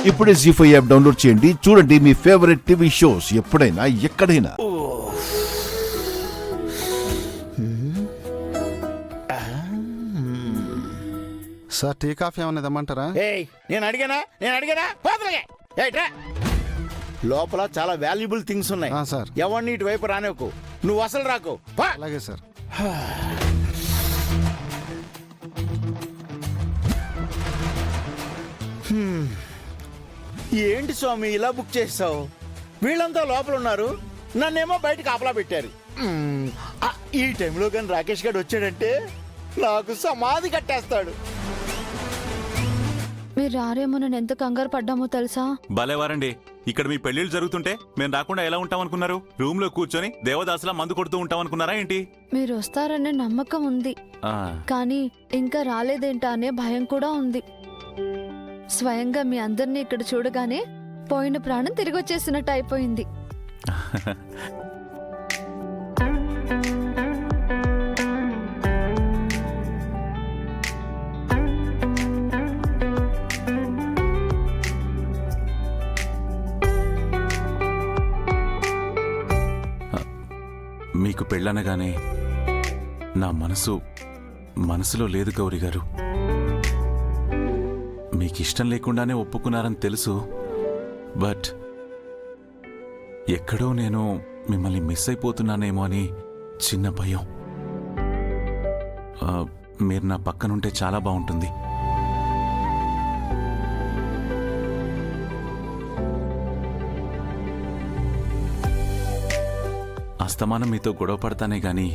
ఇప్పుడే జీ5 app download చేయండి. చూడండి మీ ఫేవరెట్ టీవీ షోస్ ఎప్పుడైనా ఎక్కడైనా. సార్ టీ కాఫీ ఏమన్నా ఇదమ్మంటారా? నేను అడిగానా లోపల చాలా వాల్యుబుల్ థింగ్స్ ఉన్నాయి సార్. ఎవరిని ఇటు వైపు రానివ్వకు, నువ్వు అసలు రాకు. అలాగే సార్. ఏంటి స్వామి ఇలా బుక్ చేస్తావు? వీళ్ళంతా లోపల ఉన్నారు, నన్నేమో బయటకు ఆపలా పెట్టారు. ఈ టైంలో కానీ రాకేష్ గారు వచ్చాడంటే నాకు సమాధి కట్టేస్తాడు. మీరు రారేమో నేను ఎంత కంగారు పడ్డామో తెలుసా? భలేవారండి, ఇక్కడ మీ పెళ్లిళ్ళు జరుగుతుంటే మేము రాకుండా ఎలా ఉంటామనుకున్నారు? రూమ్ లో కూర్చొని దేవదాసులా మందు కొడుతూ ఉంటామనుకున్నారా ఏంటి? మీరు వస్తారనే నమ్మకం ఉంది, కానీ ఇంకా రాలేదేంటా అనే భయం కూడా ఉంది. స్వయంగా మీ అందరినీ ఇక్కడ చూడగానే పోయిన ప్రాణం తిరిగి వచ్చేసినట్టు అయిపోయింది. మీకు పెళ్ళనగానే నా మనసులో లేదు గౌరీ గారు. మీకు ఇష్టం లేకుండానే ఒప్పుకున్నారని తెలుసు, బట్ ఎక్కడో నేను మిమ్మల్ని మిస్ అయిపోతున్నానేమో అని చిన్న భయం. మీరు నా పక్కనుంటే చాలా బాగుంటుంది. అస్తమానం మీతో గొడవ పడతానే గాని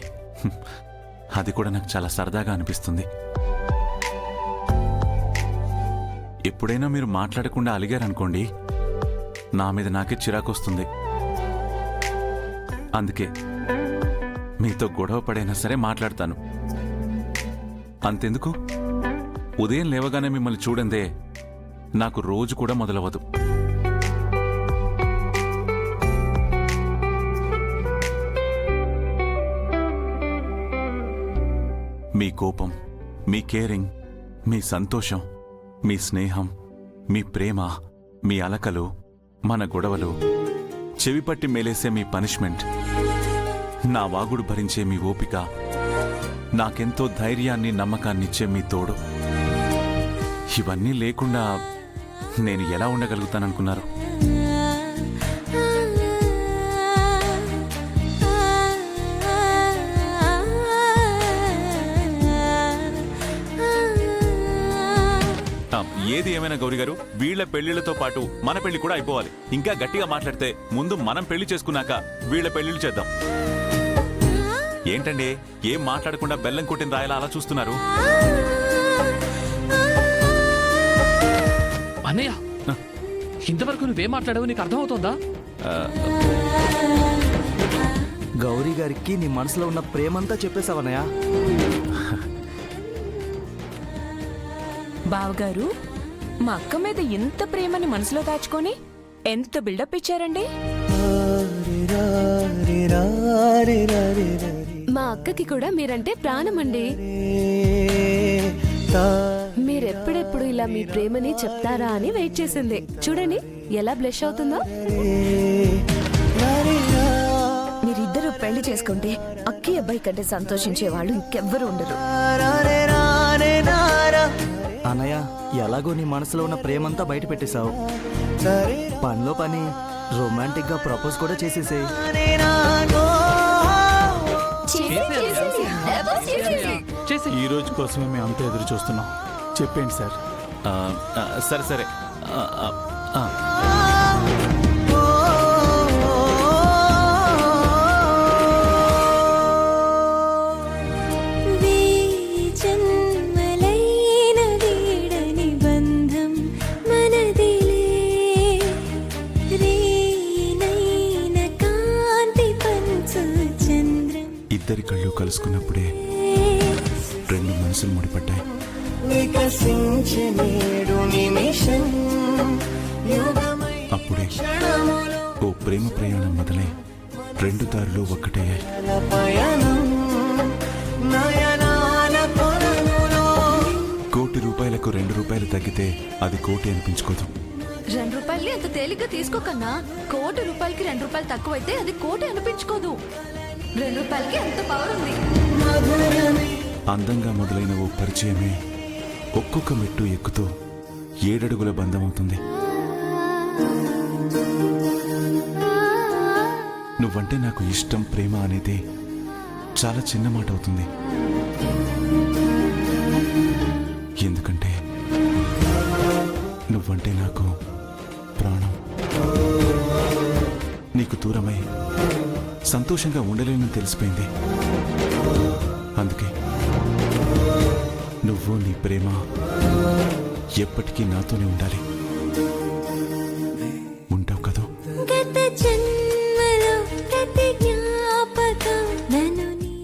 అది కూడా నాకు చాలా సరదాగా అనిపిస్తుంది. ఎప్పుడైనా మీరు మాట్లాడకుండా అలిగారనుకోండి, నా మీద నాకే చిరాకొస్తుంది. అందుకే మీతో గొడవ పడైనా సరే మాట్లాడతాను. అంతెందుకు, ఉదయం లేవగానే మిమ్మల్ని చూడందే నాకు రోజు కూడా మొదలవదు. మీ కోపం, మీ కేరింగ్, మీ సంతోషం, మీ స్నేహం, మీ ప్రేమ, మీ అలకలు, మన గొడవలు, చెవిపట్టి మేలేసే మీ పనిష్మెంట్, నా వాగుడు భరించే మీ ఓపిక, నాకెంతో ధైర్యాన్ని నమ్మకాన్నిచ్చే మీ తోడు, ఇవన్నీ లేకుండా నేను ఎలా ఉండగలుగుతాననుకున్నారు? ఏది ఏమైనా గౌరీ గారు, వీళ్ల పెళ్లిళ్లతో పాటు మన పెళ్లి కూడా అయిపోవాలి. ఇంకా గట్టిగా మాట్లాడితే ముందు మనం పెళ్లి చేసుకున్నాక వీళ్ల పెళ్లిళ్ళు చేద్దాం. ఏంటండి, ఏం మాట్లాడకుండా బెల్లం కొట్టిన రాయలా అలా చూస్తున్నారు? అన్నయ్య, ఇంతవరకు నువ్వేం మాట్లాడావు నీకు అర్థమవుతోందా? గౌరీ గారికి నీ మనసులో ఉన్న ప్రేమంతా చెప్పేశావన్నయ్య. బావగారు, మా అక్క మీద ఎంత ప్రేమని మనసులో దాచుకొని ఎంత బిల్డప్ ఇచ్చారండి. మా అక్కకి కూడా మీరంటే ప్రాణమండి. మీరెప్పుడెప్పుడు ఇలా మీ ప్రేమని చెప్తారా అని వెయిట్ చేసింది. చూడండి ఎలా బ్లష్ అవుతుందో. మీరిద్దరూ పెళ్లి చేసుకుంటే అక్కి అబ్బాయి కంటే సంతోషించేవాళ్ళు ఇంకెవ్వరు ఉండరు. అన్నయ్య, ఎలాగో నీ మనసులో ఉన్న ప్రేమంతా బయట పెట్టేశావు. పనిలో పని రొమాంటిక్ గా ప్రపోజ్ కూడా చేసేసేయ్. ఈ రోజు కోసమే మేము అంతా ఎదురు చూస్తున్నాం. చెప్పండి సార్. సరే సరే. ఇద్దరి కళ్ళు కలుసుకున్నప్పుడే రెండు మనసులు ముడిపడ్డాయి. అప్పుడే ఓ ప్రేమ ప్రయాణం మొదలై రెండు దారులు ఒక్కటయ్యాయి. ₹1,00,00,000 2 రూపాయలు తగ్గితే అది కోటి అనిపించుకోదు. ₹2 అంత తేలిగ్గా తీసుకోకన్నా. ₹1,00,00,000కి ₹2 తక్కువైతే అది కోటి అనిపించుకోదు. ₹2కి ఎంత పవర్ ఉంది. అందంగా మొదలైన ఓ పరిచయమే ఒక్కొక్క మెట్టు ఎక్కుతూ 7 అడుగుల బంధమవుతుంది. నువ్వంటే నాకు ఇష్టం, ప్రేమ అనేది చాలా చిన్న మాట అవుతుంది. ఎందుకంటే నువ్వంటే నాకు ప్రాణం. నీకు దూరమై సంతోషంగా ఉండలేనని తెలిసిపోయింది. అందుకే నువ్వు, నీ ప్రేమ ఎప్పటికీ నాతోనే ఉండాలి. ఉంటావు కదూ?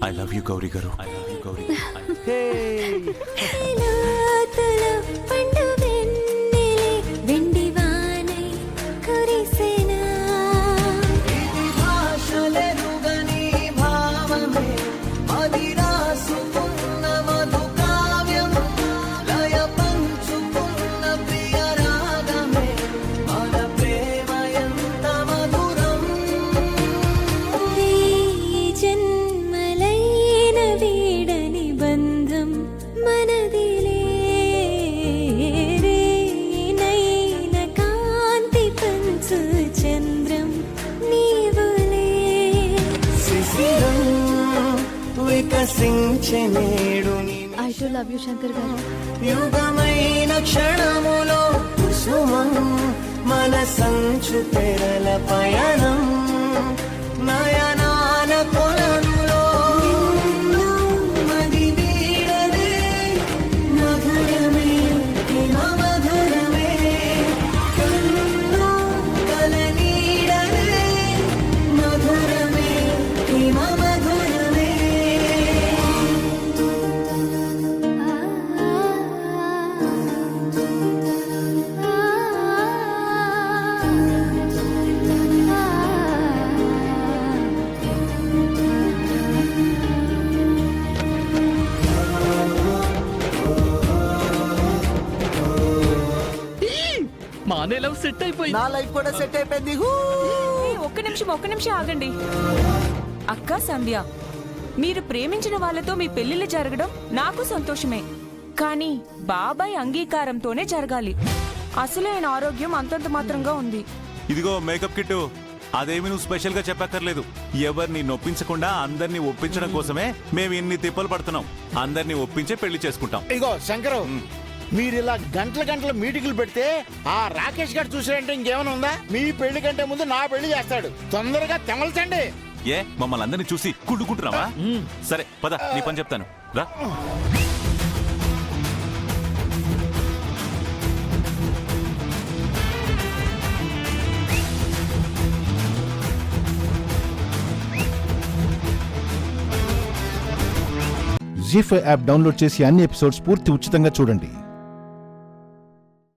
ఐ లవ్ యూ గౌరీ గారు. I love you Gauri. I to love you Shankar గారు. యుగమైన క్షణములో కుసుమం మన సంచు తెరల పయనం నయనాల కొలనులో మది వీడదే మధురమే మధురమే కన్ను కల నీడదే మధురమే మధురమే. మానే లవ్ సెట్ అయిపోయింది. నా లైఫ్ కూడా సెట్ అయిపోయింది. ఒక్క నిమిషం ఆగండి. అక్క సంధ్య, మీరు ప్రేమించిన వాళ్ళతో మీ పెళ్లిళ్ళు జరగడం నాకు సంతోషమే. కానీ బాబాయ్ అంగీకారంతోనే జరగాలి. అసలే ఆయన ఆరోగ్యం అంతంత మాత్రంగా ఉంది. ఇదిగో మేకప్ కిట్టు, అదేమి నువ్వు స్పెషల్ గా చెప్పక్కర్లేదు. ఎవరిని నొప్పించకుండా అందరినీ ఒప్పించడం కోసమే మేము ఇన్ని తిప్పలు పడుతున్నాం. అందరినీ ఒప్పించే పెళ్లి చేసుకుంటాం. ఇగో శంకరు, మీరు ఇలా గంటల మీటింగ్లు పెడితే ఆ రాకేష్ గారు చూసారంటే ఇంకేమైనా ఉందా? మీ పెళ్లి కంటే ముందు నా పెళ్లి చేస్తాడు. తొందరగా తెమల్చండి. ఏ మమ్మల్ని అందరినీ చూసి కుళ్ళుకుంటున్నావా? సరే పద, నీ పని చెప్తాను రా. జీ5 యాప్ డౌన్లోడ్ చేసి అన్ని ఎపిసోడ్స్ పూర్తి ఉచితంగా చూడండి.